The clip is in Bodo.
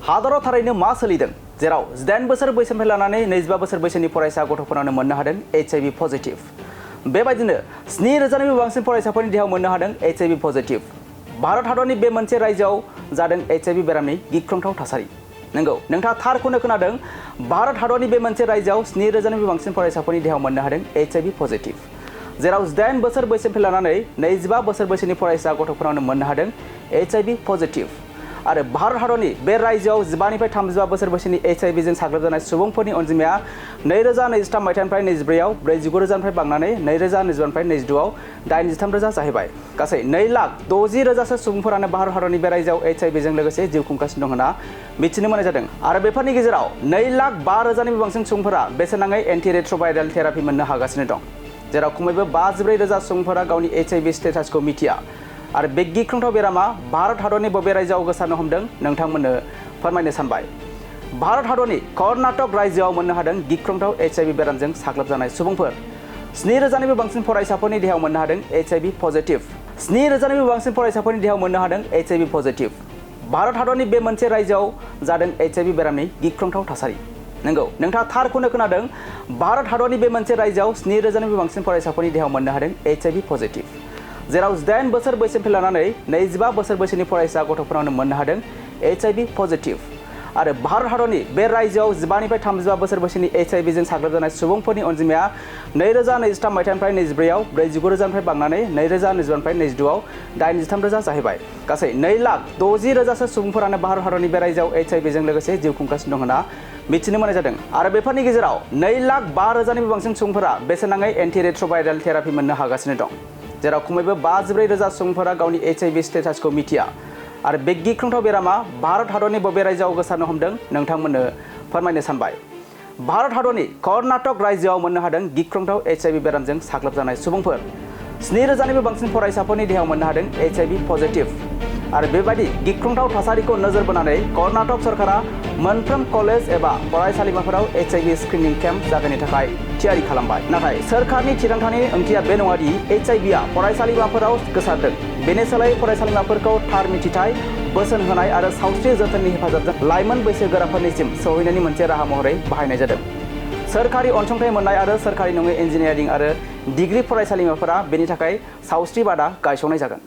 हादराव थारैनो मा सोलिदों जेराव 18 बोसोर बैसोनिफ्राय लानानै 25 बोसोर बैसोनि फरायसा गथ'फोरानो मोननो हादों HIV पजिटिव। बेबायदिनो 7,000निबो बांसिन फरायसाफोरनि देहायाव मोननो हादों HIV पजिटिव। भारत हादरनि बे मोनसे रायजोआव जादों HIV बेरामनि गिख्रंथाव थासारि। नंगौ, नोंथाङा थारखौनो खोनादों। भारत हादरनि बे मोनसे रायजोआव 7,000निबो बांसिन फरायसाफोरनि देहायाव मोननो हादों HIV पजिटिव। जेराव 18 बोसोर बैसोनिफ्राय लानानै 25 बोसोर बैसोनि फरायसा गथ'फोरानो मोननो हादों HIV पजिटिव। आरो भारत हादरनि बे रायजोआव 15 निफ्राय 35 बोसोर बैसोनि HIV जों साग्लोबजानाय सुबुंफोरनि अनजिमाया 2023 मायथाइनिफ्राय 24आव 49,000निफ्राय बांनानै 2024निफ्राय 26आव 83,000 जाहैबाय। गासै 2,60,000सो सुबुंफोरानो भारत हादरनि बे रायजोआव HIV जों लोगोसे जिउ खुंगासिनो दं होनना मिथिनो मोननाय जादों। आरो बेफोरनि गेजेराव 2,05,000निबो बांसिन सुबुंफोरा बेसेन नाङै एन्टि रेट्र'भाइरेल थेरापि मोननो हागासिनो दं। जेराव खमैबो 54,000 सुबुंफोरा गावनि HIV स्टेटासखौ मिथिया। आरो बे गिख्रंथाव बेरामा भारत हादरनि बबे रायजोआव गोसारनो हमदों नोंथांमोननो फोरमायनो सानबाय। भारत हादरनि कर्नाटक रायजोआव मोननो हादों गिख्रंथाव HIV बेरामजों साग्लोबजानाय सुबुंफोर। 7,000निबो बांसिन फरायसाफोरनि देहायाव मोननो हादों HIV पजिटिव। 7,000निबो बांसिन फरायसाफोरनि देहायाव मोननो हादों HIV पजिटिव। भारत हादरनि बे मोनसे रायजोआव जादों HIV बेरामनि गिख्रंथाव थासारि। नंगौ, नोंथाङा थारखौनो खोनादों। भारत हादरनि बे मोनसे रायजोआव 7,000निबो बांसिन फरायसाफोरनि देहायाव मोननो हादों HIV पजिटिव। जेराव 18 बोसोर बैसोनिफ्राय लानानै 25 बोसोर बैसोनि फरायसा गथ'फोरानो मोननो हादों HIV पजिटिव। आरो भारत हादरनि बे रायजोआव 15 निफ्राय 35 बोसोर बैसोनि HIV जों साग्लोबजानाय सुबुंफोरनि अनजिमाया 2023 मायथाइनिफ्राय 24आव 49,000निफ्राय बांनानै 2024निफ्राय 26आव 83,000 जाहैबाय। गासै 2,60,000सो सुबुंफोरानो भारत हादरनि बे रायजोआव HIV जों लोगोसे जिउ खुंगासिनो दं होनना मिथिनो मोननाय जादों। आरो बेफोरनि गेजेराव 2,05,000निबो बांसिन सुबुंफोरा बेसेन नाङै एन्टि रेट्र'भाइरेल थेरापि मोननो हागासिनो दं। जेराव खमैबो 54,000 सुबुंफोरा गावनि HIV स्टेटासखौ मिथिया। आरो बे गिख्रंथाव बेरामा भारत हादरनि बबे रायजोआव गोसारनो हमदों नोंथांमोननो फोरमायनो सानबाय। भारत हादरनि कर्नाटक रायजोआव मोननो हादों गिख्रंथाव HIV बेरामजों साग्लोबजानाय सुबुंफोर। 7,000निबो बांसिन फरायसाफोरनि देहायाव मोननो हादों HIV पजिटिव। आरो बेबायदि गिख्रंथाव थासारिखौ नोजोर बोनानै कर्नाटक सरकारा मोनफ्रोम कलेज एबा फरायसालिमाफोराव HIV स्क्रिनिं केम्प जागायनो थाखाय थियारि खालामबाय। नाथाय सोरखारनि थिरांथानि ओंथिया बे नङा दि HIVआ फरायसालिमाफोराव गोसारदों। बेनि सोलायै फरायसालिमाफोरखौ थार मिथिथाय, बोसोन होनाय आरो सावस्रि जोथोननि हेफाजाबजों लाइमोन बैसोगोराफोरनिसिम सौहैनायनि मोनसे राहा महरै बाहायनाय जादों। सोरखारि अनसुंथाइ मोननाय आरो सोरखारि नङै इन्जिनियारिं आरो डिग्री फरायसालिमाफोरा बेनि थाखाय सावस्रि बादा गायसंनाय जागोन।